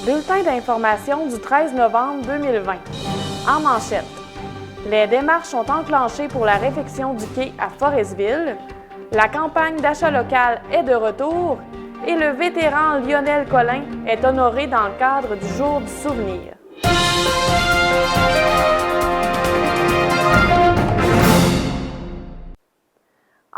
Bulletin d'information du 13 novembre 2020. En manchette. Les démarches sont enclenchées pour la réfection du quai à Forestville. La campagne d'achat local est de retour et le vétéran Lionel Collin est honoré dans le cadre du Jour du souvenir.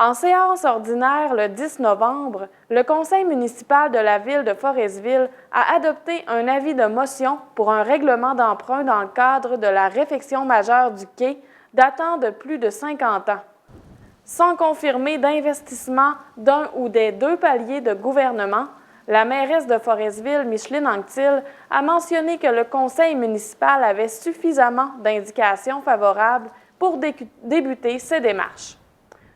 En séance ordinaire le 10 novembre, le conseil municipal de la ville de Forestville a adopté un avis de motion pour un règlement d'emprunt dans le cadre de la réfection majeure du quai datant de plus de 50 ans. Sans confirmer d'investissement d'un ou des deux paliers de gouvernement, la mairesse de Forestville, Micheline Anctil, a mentionné que le conseil municipal avait suffisamment d'indications favorables pour débuter ces démarches.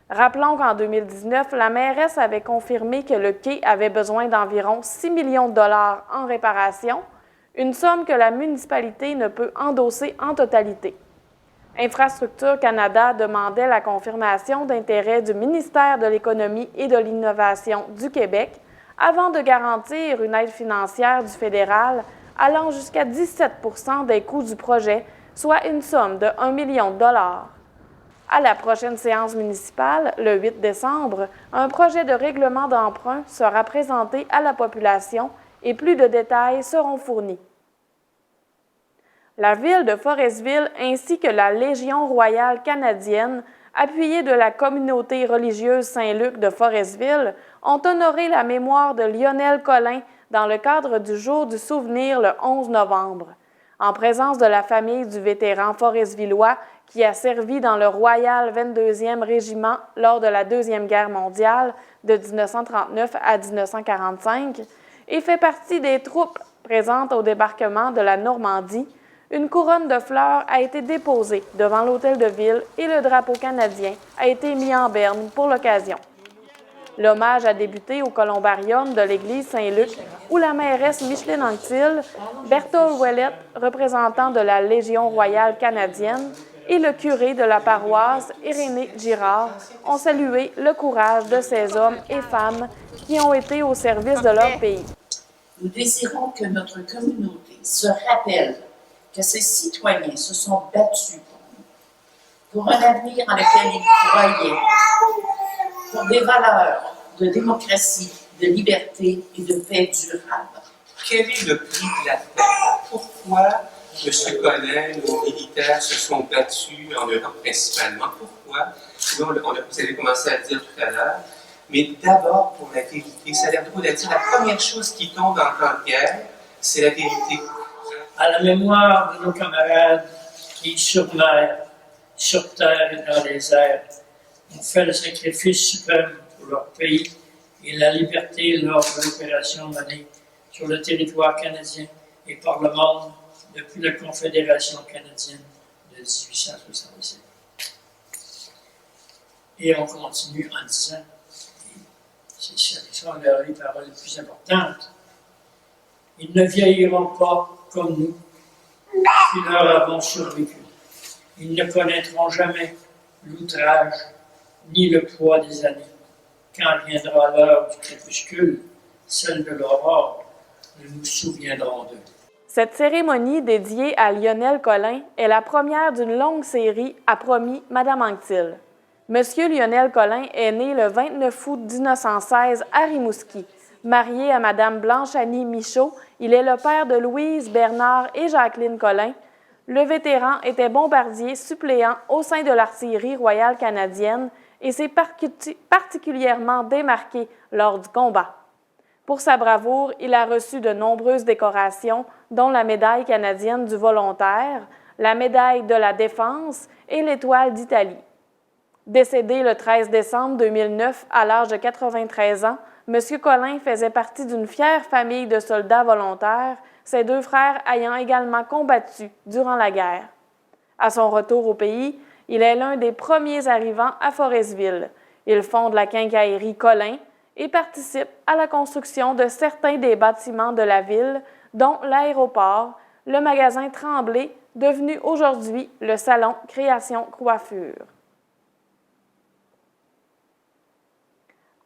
Rappelons qu'en 2019, la mairesse avait confirmé que le quai avait besoin d'environ 6 millions de dollars en réparation, une somme que la municipalité ne peut endosser en totalité. Infrastructure Canada demandait la confirmation d'intérêt du ministère de l'Économie et de l'Innovation du Québec avant de garantir une aide financière du fédéral allant jusqu'à 17 % des coûts du projet, soit une somme de 1 million de dollars. À la prochaine séance municipale, le 8 décembre, un projet de règlement d'emprunt sera présenté à la population et plus de détails seront fournis. La ville de Forestville ainsi que la Légion royale canadienne, appuyée de la communauté religieuse Saint-Luc de Forestville, ont honoré la mémoire de Lionel Collin dans le cadre du Jour du souvenir le 11 novembre. En présence de la famille du vétéran foresvillois qui a servi dans le Royal 22e Régiment lors de la Deuxième Guerre mondiale de 1939 à 1945 et fait partie des troupes présentes au débarquement de la Normandie, une couronne de fleurs a été déposée devant l'hôtel de ville et le drapeau canadien a été mis en berne pour l'occasion. L'hommage a débuté au columbarium de l'église Saint-Luc, où la mairesse Micheline Anctil, Berthold Ouellet, représentant de la Légion royale canadienne, et le curé de la paroisse, Irénée Girard, ont salué le courage de ces hommes et femmes qui ont été au service de leur pays. Nous désirons que notre communauté se rappelle que ses citoyens se sont battus pour un avenir en lequel ils croyaient, pour des valeurs de démocratie, de liberté et de paix durable. Quel est le prix de la paix? Pourquoi M. Collin, nos militaires se sont battus en Europe principalement? Pourquoi? Vous avez commencé à le dire tout à l'heure, mais d'abord pour la vérité. Ça a l'air drôle de dire la première chose qui tombe en temps de guerre, c'est la vérité. À la mémoire de nos camarades qui, sur mer, sur terre et dans les airs, ont fait le sacrifice suprême pour leur pays et la liberté lors de l'opération menée sur le territoire canadien et par le monde depuis la Confédération canadienne de 1867. Et on continue en disant, c'est ça les paroles les plus importantes, ils ne vieilliront pas comme nous, qui leur avons survécu. Ils ne connaîtront jamais l'outrage ni le poids des années. Quand viendra l'heure du crépuscule, celle de l'aurore, nous nous souviendrons d'eux. Cette cérémonie dédiée à Lionel Collin est la première d'une longue série, a promis Mme Anctil. Monsieur Lionel Collin est né le 29 août 1916 à Rimouski. Marié à Mme Blanche-Annie Michaud, il est le père de Louise, Bernard et Jacqueline Collin. Le vétéran était bombardier suppléant au sein de l'Artillerie royale canadienne et s'est particulièrement démarqué lors du combat. Pour sa bravoure, il a reçu de nombreuses décorations, dont la médaille canadienne du volontaire, la médaille de la Défense et l'Étoile d'Italie. Décédé le 13 décembre 2009 à l'âge de 93 ans, M. Collin faisait partie d'une fière famille de soldats volontaires, ses deux frères ayant également combattu durant la guerre. À son retour au pays, il est l'un des premiers arrivants à Forestville. Il fonde la quincaillerie Collin et participe à la construction de certains des bâtiments de la ville, dont l'aéroport, le magasin Tremblay, devenu aujourd'hui le salon Création Coiffure.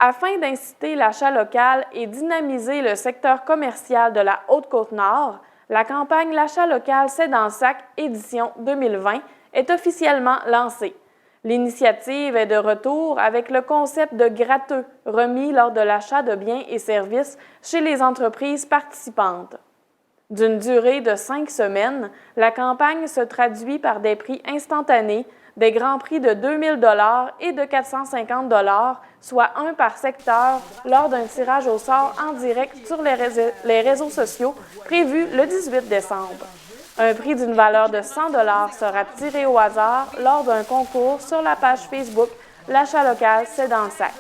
Afin d'inciter l'achat local et dynamiser le secteur commercial de la Haute-Côte-Nord, la campagne L'achat local, c'est dans le sac, édition 2020, est officiellement lancée. L'initiative est de retour avec le concept de gratteux remis lors de l'achat de biens et services chez les entreprises participantes. D'une durée de 5 semaines, la campagne se traduit par des prix instantanés, des grands prix de 2 000 $ et de 450 $, soit un par secteur, lors d'un tirage au sort en direct sur les réseaux sociaux prévu le 18 décembre. Un prix d'une valeur de 100 $ sera tiré au hasard lors d'un concours sur la page Facebook L'achat local, c'est dans le sac.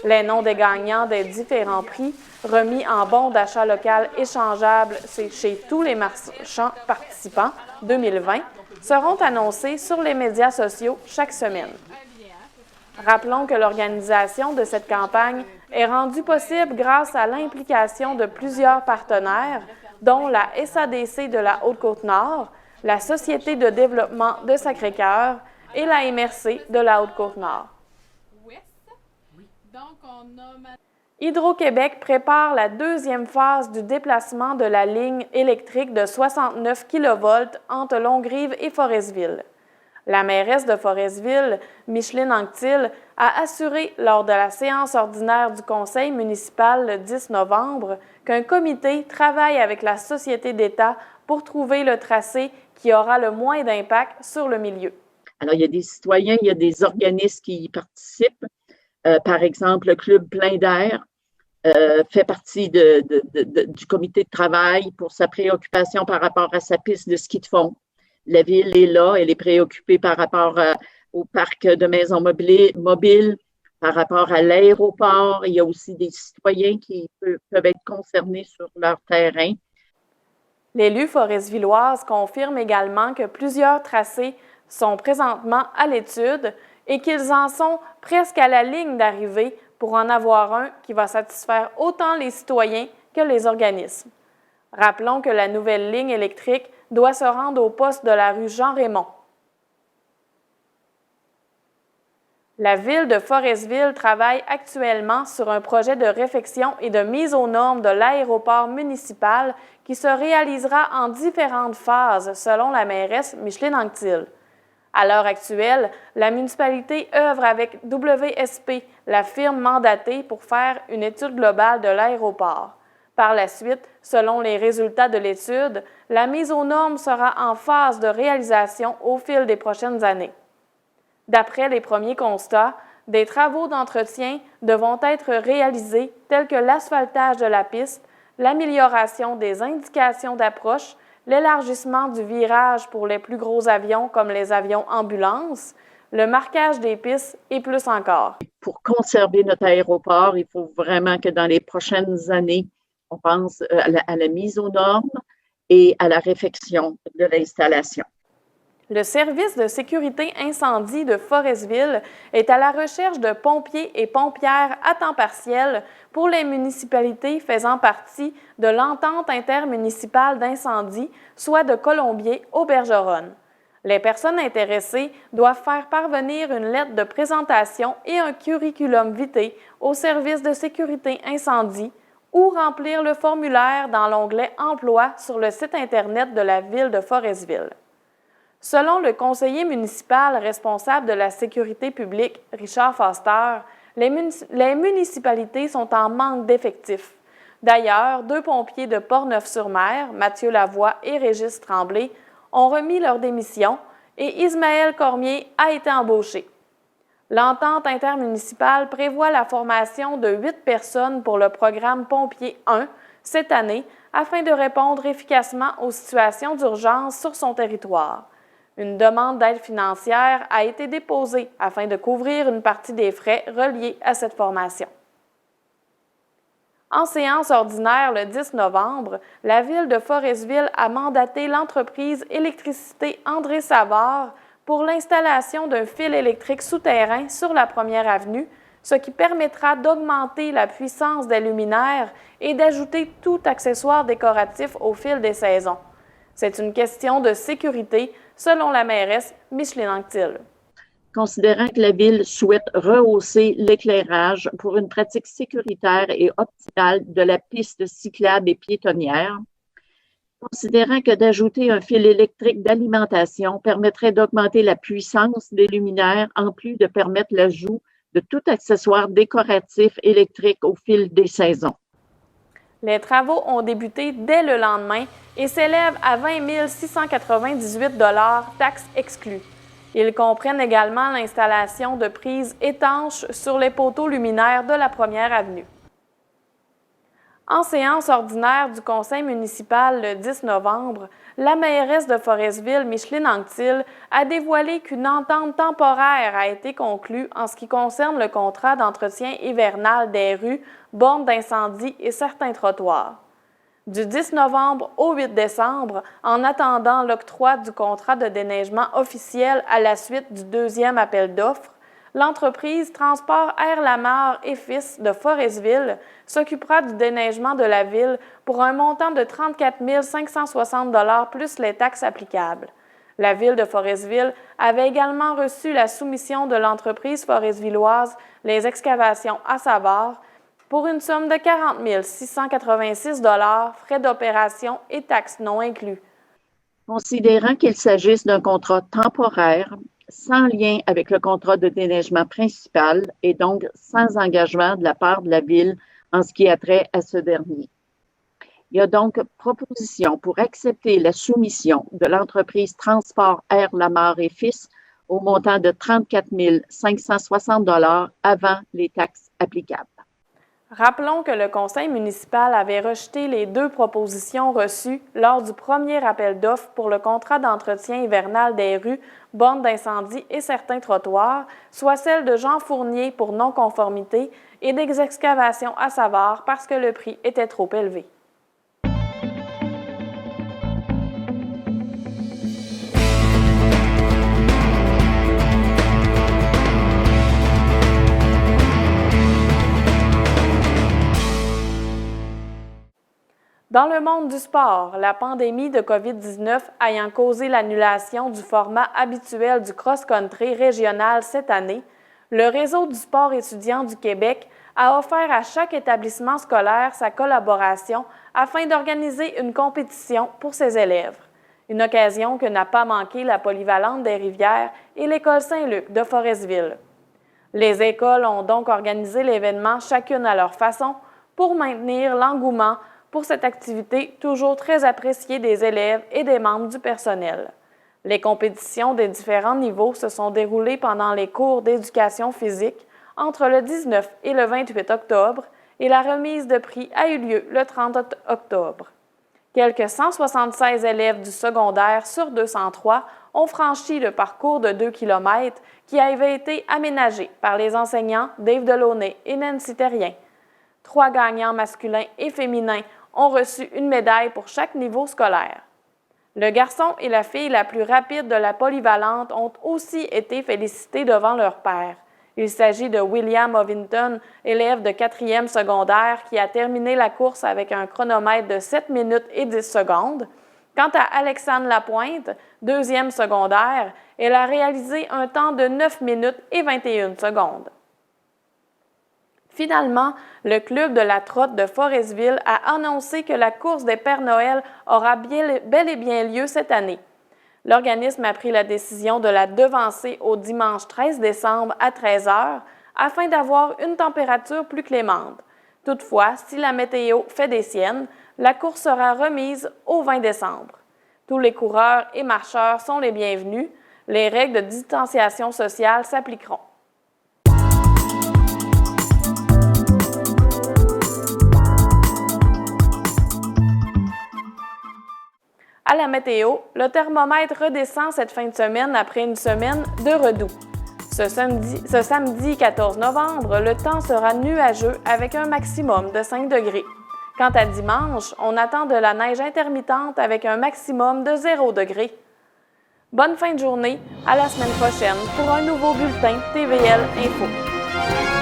Les noms des gagnants des différents prix, remis en bons d'achat local échangeables chez tous les marchands participants 2020, seront annoncés sur les médias sociaux chaque semaine. Rappelons que l'organisation de cette campagne est rendue possible grâce à l'implication de plusieurs partenaires, dont la SADC de la Haute-Côte-Nord, la Société de développement de Sacré-Cœur et la MRC de la Haute-Côte-Nord. Hydro-Québec prépare la deuxième phase du déplacement de la ligne électrique de 69 kV entre Longrive et Forestville. La mairesse de Forestville, Micheline Anctil, a assuré lors de la séance ordinaire du conseil municipal le 10 novembre qu'un comité travaille avec la société d'État pour trouver le tracé qui aura le moins d'impact sur le milieu. Alors, il y a des citoyens, il y a des organismes qui y participent. Par exemple, le Club Plein d'air fait partie du comité de travail pour sa préoccupation par rapport à sa piste de ski de fond. La ville est là, elle est préoccupée par rapport au parc de maisons mobiles, par rapport à l'aéroport. Il y a aussi des citoyens qui peuvent être concernés sur leur terrain. L'élu foresvilloise confirme également que plusieurs tracés sont présentement à l'étude et qu'ils en sont presque à la ligne d'arrivée pour en avoir un qui va satisfaire autant les citoyens que les organismes. Rappelons que la nouvelle ligne électrique doit se rendre au poste de la rue Jean-Raymond. La ville de Forestville travaille actuellement sur un projet de réfection et de mise aux normes de l'aéroport municipal qui se réalisera en différentes phases selon la mairesse Micheline Anctil. À l'heure actuelle, la municipalité œuvre avec WSP, la firme mandatée pour faire une étude globale de l'aéroport. Par la suite, selon les résultats de l'étude, la mise aux normes sera en phase de réalisation au fil des prochaines années. D'après les premiers constats, des travaux d'entretien devront être réalisés tels que l'asphaltage de la piste, l'amélioration des indications d'approche, l'élargissement du virage pour les plus gros avions comme les avions ambulances, le marquage des pistes et plus encore. Pour conserver notre aéroport, il faut vraiment que dans les prochaines années, on pense à la mise aux normes et à la réfection de l'installation. Le service de sécurité incendie de Forestville est à la recherche de pompiers et pompières à temps partiel pour les municipalités faisant partie de l'entente intermunicipale d'incendie, soit de Colombier au Bergeronne. Les personnes intéressées doivent faire parvenir une lettre de présentation et un curriculum vitae au service de sécurité incendie ou remplir le formulaire dans l'onglet « Emploi » sur le site Internet de la ville de Forestville. Selon le conseiller municipal responsable de la sécurité publique, Richard Foster, les municipalités sont en manque d'effectifs. D'ailleurs, 2 pompiers de Portneuf-sur-Mer, Mathieu Lavoie et Régis Tremblay, ont remis leur démission et Ismaël Cormier a été embauché. L'entente intermunicipale prévoit la formation de 8 personnes pour le programme Pompiers 1 cette année afin de répondre efficacement aux situations d'urgence sur son territoire. Une demande d'aide financière a été déposée afin de couvrir une partie des frais reliés à cette formation. En séance ordinaire le 10 novembre, la ville de Forestville a mandaté l'entreprise Électricité André Savard pour l'installation d'un fil électrique souterrain sur la Première Avenue, ce qui permettra d'augmenter la puissance des luminaires et d'ajouter tout accessoire décoratif au fil des saisons. C'est une question de sécurité, selon la mairesse Micheline Anctil. considérant que la Ville souhaite rehausser l'éclairage pour une pratique sécuritaire et optimale de la piste cyclable et piétonnière, considérant que d'ajouter un fil électrique d'alimentation permettrait d'augmenter la puissance des luminaires en plus de permettre l'ajout de tout accessoire décoratif électrique au fil des saisons. Les travaux ont débuté dès le lendemain et s'élèvent à 20 698 $, taxes exclues. Ils comprennent également l'installation de prises étanches sur les poteaux luminaires de la Première Avenue. En séance ordinaire du conseil municipal le 10 novembre, la mairesse de Forestville, Micheline Anctil, a dévoilé qu'une entente temporaire a été conclue en ce qui concerne le contrat d'entretien hivernal des rues, bornes d'incendie et certains trottoirs. Du 10 novembre au 8 décembre, en attendant l'octroi du contrat de déneigement officiel à la suite du deuxième appel d'offres, l'entreprise Transport Air Lamar et Fils de Forestville s'occupera du déneigement de la ville pour un montant de 34 560 $ plus les taxes applicables. La ville de Forestville avait également reçu la soumission de l'entreprise foresvilloise Les Excavations à Savard pour une somme de 40 686 $, frais d'opération et taxes non inclus. Considérant qu'il s'agisse d'un contrat temporaire, sans lien avec le contrat de déneigement principal et donc sans engagement de la part de la Ville en ce qui a trait à ce dernier. Il y a donc proposition pour accepter la soumission de l'entreprise Transport Air Lamar et Fils au montant de 34 560 $ avant les taxes applicables. Rappelons que le conseil municipal avait rejeté les deux propositions reçues lors du premier appel d'offres pour le contrat d'entretien hivernal des rues, bornes d'incendie et certains trottoirs, soit celle de Jean Fournier pour non-conformité et des excavations à Savard parce que le prix était trop élevé. Dans le monde du sport, la pandémie de COVID-19 ayant causé l'annulation du format habituel du cross-country régional cette année, le Réseau du sport étudiant du Québec a offert à chaque établissement scolaire sa collaboration afin d'organiser une compétition pour ses élèves. Une occasion que n'a pas manqué la Polyvalente des Rivières et l'École Saint-Luc de Forestville. Les écoles ont donc organisé l'événement chacune à leur façon pour maintenir l'engouement pour cette activité toujours très appréciée des élèves et des membres du personnel. Les compétitions des différents niveaux se sont déroulées pendant les cours d'éducation physique entre le 19 et le 28 octobre et la remise de prix a eu lieu le 30 octobre. Quelques 176 élèves du secondaire sur 203 ont franchi le parcours de 2 km qui avait été aménagé par les enseignants Dave Delaunay et Nancy Terrien. 3 gagnants masculins et féminins ont reçu une médaille pour chaque niveau scolaire. Le garçon et la fille la plus rapide de la polyvalente ont aussi été félicités devant leur père. Il s'agit de William Ovington, élève de 4e secondaire, qui a terminé la course avec un chronomètre de 7 minutes et 10 secondes. Quant à Alexandre Lapointe, 2e secondaire, elle a réalisé un temps de 9 minutes et 21 secondes. Finalement, le Club de la trotte de Forestville a annoncé que la course des Pères Noël aura bel et bien lieu cette année. L'organisme a pris la décision de la devancer au dimanche 13 décembre à 13 h afin d'avoir une température plus clémente. Toutefois, si la météo fait des siennes, la course sera remise au 20 décembre. Tous les coureurs et marcheurs sont les bienvenus. Les règles de distanciation sociale s'appliqueront. À la météo, le thermomètre redescend cette fin de semaine après une semaine de redoux. Ce samedi 14 novembre, le temps sera nuageux avec un maximum de 5 degrés. Quant à dimanche, on attend de la neige intermittente avec un maximum de 0 degrés. Bonne fin de journée, à la semaine prochaine pour un nouveau bulletin TVL Info.